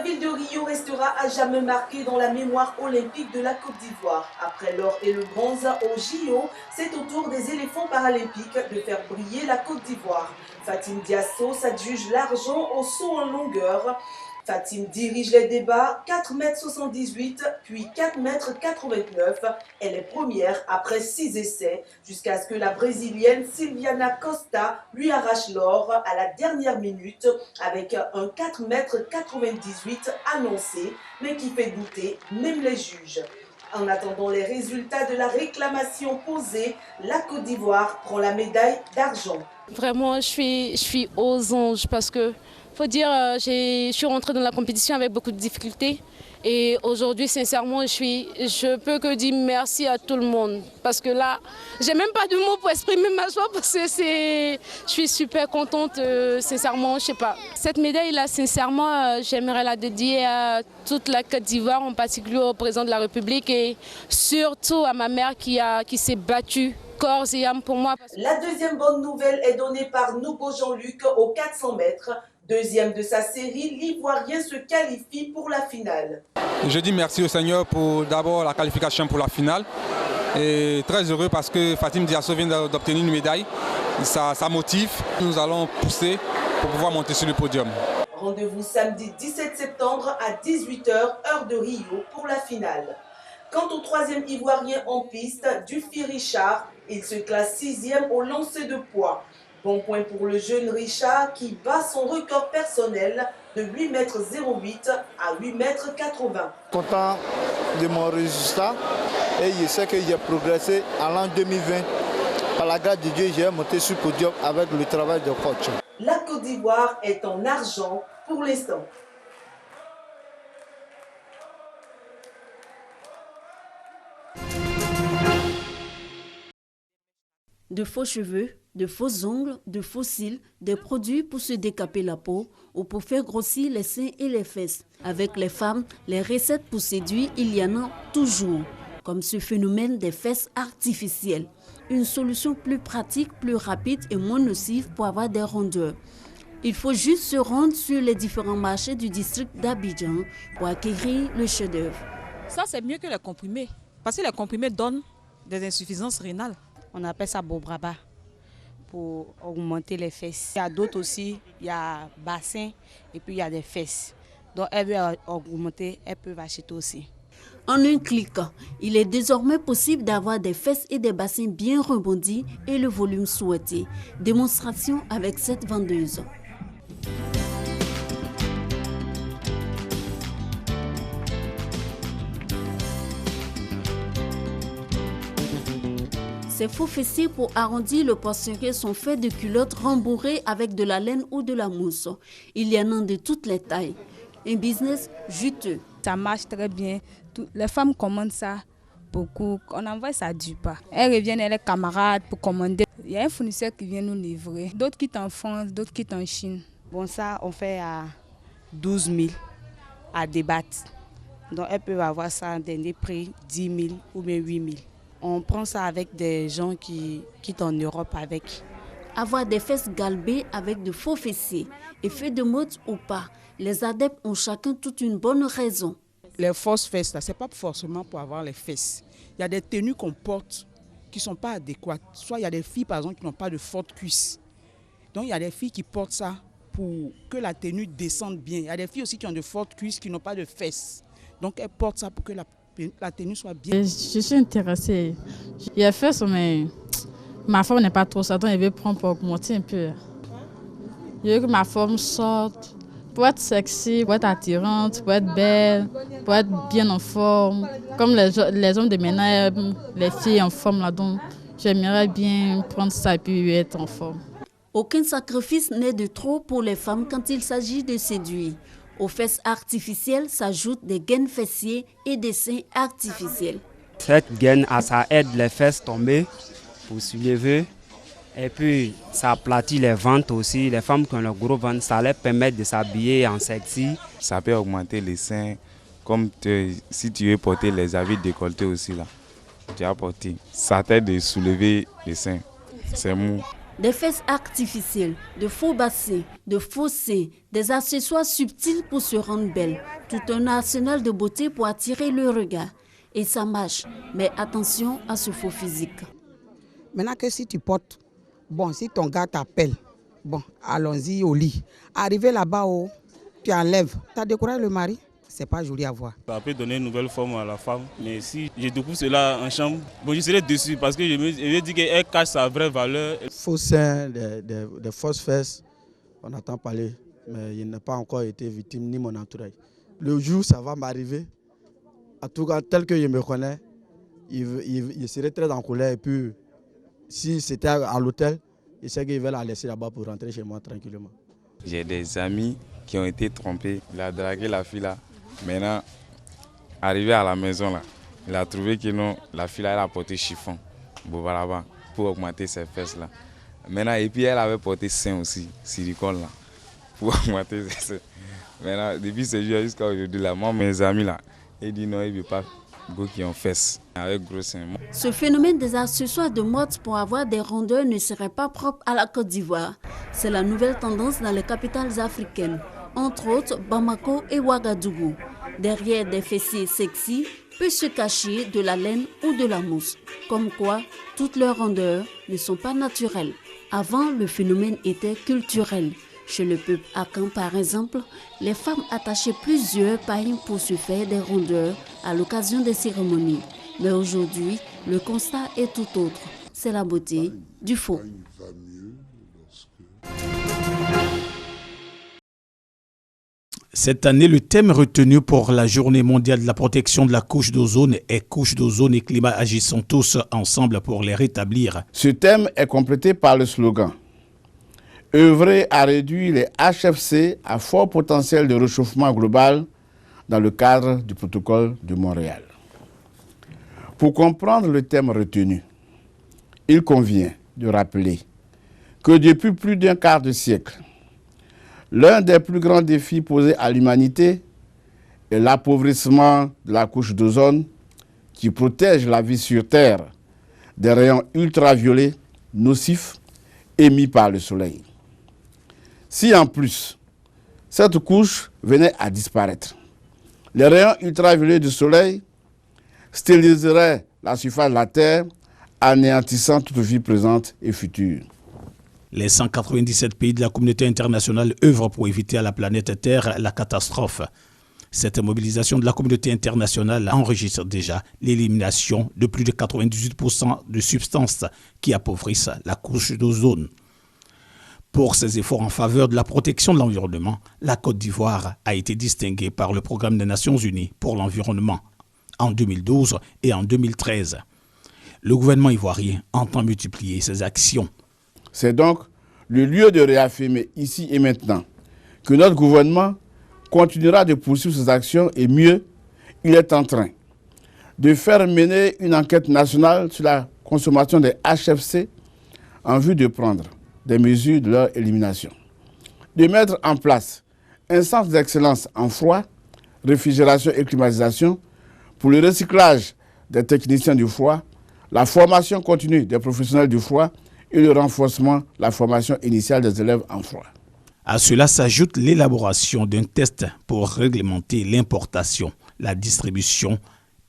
ville de Rio restera à jamais marquée dans la mémoire olympique de la Côte d'Ivoire. Après l'or et le bronze au JO, c'est au tour des éléphants paralympiques de faire briller la Côte d'Ivoire. Fatim Diasso s'adjuge l'argent au saut en longueur. Fatim dirige les débats, 4,78 m, puis 4,89 m. Elle est première après 6 essais, jusqu'à ce que la Brésilienne Silviana Costa lui arrache l'or à la dernière minute avec un 4,98 m annoncé, mais qui fait douter même les juges. En attendant les résultats de la réclamation posée, la Côte d'Ivoire prend la médaille d'argent. Vraiment, je suis aux anges parce que, faut dire, je suis rentrée dans la compétition avec beaucoup de difficultés. Et aujourd'hui, sincèrement, je peux que dire merci à tout le monde. Parce que là, j'ai même pas de mots pour exprimer ma joie parce que je suis super contente, sincèrement, je sais pas. Cette médaille-là, sincèrement, j'aimerais la dédier à toute la Côte d'Ivoire, en particulier au président de la République et surtout à ma mère qui s'est battue corps et âme pour moi. La deuxième bonne nouvelle est donnée par Nougo Jean-Luc aux 400 mètres. Deuxième de sa série, l'Ivoirien se qualifie pour la finale. Je dis merci au Seigneur pour d'abord la qualification pour la finale. Et très heureux parce que Fatim Diasso vient d'obtenir une médaille. Ça motive. Nous allons pousser pour pouvoir monter sur le podium. Rendez-vous samedi 17 septembre à 18 h, heure de Rio, pour la finale. Quant au troisième Ivoirien en piste, Dufy Richard, il se classe 6e au lancer de poids. Bon point pour le jeune Richard qui bat son record personnel de 8,08 m à 8,80 m. Content de mon résultat et je sais que j'ai progressé en l'an 2020. Par la grâce de Dieu, j'ai monté sur le podium avec le travail de coach. La Côte d'Ivoire est en argent pour l'instant. De faux cheveux, de faux ongles, de faux cils, des produits pour se décaper la peau ou pour faire grossir les seins et les fesses. Avec les femmes, les recettes pour séduire, il y en a toujours, comme ce phénomène des fesses artificielles. Une solution plus pratique, plus rapide et moins nocive pour avoir des rondeurs. Il faut juste se rendre sur les différents marchés du district d'Abidjan pour acquérir le chef-d'œuvre. Ça, c'est mieux que les comprimés, parce que les comprimés donnent des insuffisances rénales. On appelle ça bobraba pour augmenter les fesses. Il y a d'autres aussi, il y a bassin et puis il y a des fesses. Donc elles veulent augmenter, elles peuvent acheter aussi. En un clic, il est désormais possible d'avoir des fesses et des bassins bien rebondis et le volume souhaité. Démonstration avec cette vendeuse. Ces faux fessiers pour arrondir le poitrinail sont faits de culottes rembourrées avec de la laine ou de la mousse. Il y en a de toutes les tailles. Un business juteux. Ça marche très bien. Les femmes commandent ça beaucoup. On envoie ça du pas. Elles reviennent avec les camarades pour commander. Il y a un fournisseur qui vient nous livrer. D'autres quittent en France, d'autres quittent en Chine. Bon, ça, on fait à 12 000 à débattre. Donc elles peuvent avoir ça dans des prix 10 000 ou bien 8 000. On prend ça avec des gens qui quittent en Europe avec. Avoir des fesses galbées avec de faux fessiers, effet de mode ou pas, les adeptes ont chacun toute une bonne raison. Les fausses fesses, ce n'est pas forcément pour avoir les fesses. Il y a des tenues qu'on porte qui ne sont pas adéquates. Soit il y a des filles par exemple qui n'ont pas de fortes cuisses. Donc il y a des filles qui portent ça pour que la tenue descende bien. Il y a des filles aussi qui ont de fortes cuisses qui n'ont pas de fesses. Donc elles portent ça pour que la tenue soit bien. Je suis intéressée. J'ai fait ça, mais ma forme n'est pas trop ça. Donc, je vais prendre pour augmenter un peu. Je veux que ma forme sorte pour être sexy, pour être attirante, pour être belle, pour être bien en forme. Comme les hommes de maintenant, les filles en forme là. Donc, j'aimerais bien prendre ça et puis être en forme. Aucun sacrifice n'est de trop pour les femmes quand il s'agit de séduire. Aux fesses artificielles s'ajoutent des gaines fessiers et des seins artificiels. Cette gaine, ça aide les fesses tomber pour soulever. Et puis, ça aplatit les ventres aussi. Les femmes qui ont le gros ventre, ça leur permet de s'habiller en sexy. Ça peut augmenter les seins, comme si tu veux porter les habits décolletés aussi là. Tu as porté. Ça t'aide de soulever les seins. C'est mou. Des fesses artificielles, de faux bassins, de faux seins, des accessoires subtils pour se rendre belle. Tout un arsenal de beauté pour attirer le regard. Et ça marche, mais attention à ce faux physique. Maintenant que si tu portes, bon, si ton gars t'appelle, bon, allons-y au lit. Arrivé là-bas, tu enlèves, tu as découragé le mari, c'est pas joli à voir. Ça peut donner une nouvelle forme à la femme, mais si je découvre cela en chambre, bon, je serai dessus parce que je me dis qu'elle cache sa vraie valeur. Faux seins, des fausses fesses, on entend parler, mais il n'a pas encore été victime ni mon entourage. Le jour où ça va m'arriver, en tout cas tel que je me connais, il serait très en colère et puis si c'était à l'hôtel, il sait qu'il va la laisser là-bas pour rentrer chez moi tranquillement. J'ai des amis qui ont été trompés. Il a dragué la fille là. Maintenant, arrivé à la maison là, il a trouvé que non, la fille là, elle a porté chiffon pour augmenter ses fesses là. Maintenant, et puis elle avait porté sein aussi, silicone là, pour augmenter ses seins. Maintenant, depuis ce jour jusqu'à aujourd'hui là, moi, mes amis là, ils disent non, il ne veut pas go qui ont fesses avec gros seins. Ce phénomène des accessoires de mode pour avoir des rondeurs ne serait pas propre à la Côte d'Ivoire. C'est la nouvelle tendance dans les capitales africaines, entre autres Bamako et Ouagadougou. Derrière des fessiers sexy peut se cacher de la laine ou de la mousse. Comme quoi, toutes leurs rondeurs ne sont pas naturelles. Avant, le phénomène était culturel. Chez le peuple akan, par exemple, les femmes attachaient plusieurs pailles pour se faire des rondeurs à l'occasion des cérémonies. Mais aujourd'hui, le constat est tout autre. C'est la beauté du faux. Cette année, le thème retenu pour la Journée mondiale de la protection de la couche d'ozone est « Couche d'ozone et climat agissant tous ensemble pour les rétablir ». Ce thème est complété par le slogan « Œuvrer à réduire les HFC à fort potentiel de réchauffement global dans le cadre du protocole de Montréal ». Pour comprendre le thème retenu, il convient de rappeler que depuis plus d'un quart de siècle, l'un des plus grands défis posés à l'humanité est l'appauvrissement de la couche d'ozone qui protège la vie sur Terre des rayons ultraviolets nocifs émis par le Soleil. Si en plus, cette couche venait à disparaître, les rayons ultraviolets du Soleil stériliseraient la surface de la Terre, anéantissant toute vie présente et future. Les 197 pays de la communauté internationale œuvrent pour éviter à la planète Terre la catastrophe. Cette mobilisation de la communauté internationale enregistre déjà l'élimination de plus de 98% de substances qui appauvrissent la couche d'ozone. Pour ses efforts en faveur de la protection de l'environnement, la Côte d'Ivoire a été distinguée par le Programme des Nations Unies pour l'environnement en 2012 et en 2013. Le gouvernement ivoirien entend multiplier ses actions. C'est donc le lieu de réaffirmer ici et maintenant que notre gouvernement continuera de poursuivre ses actions et mieux, il est en train de faire mener une enquête nationale sur la consommation des HFC en vue de prendre des mesures de leur élimination, de mettre en place un centre d'excellence en froid, réfrigération et climatisation pour le recyclage des techniciens du froid, la formation continue des professionnels du froid et le renforcement de la formation initiale des élèves en froid. À cela s'ajoute l'élaboration d'un test pour réglementer l'importation, la distribution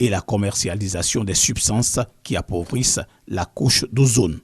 et la commercialisation des substances qui appauvrissent la couche d'ozone.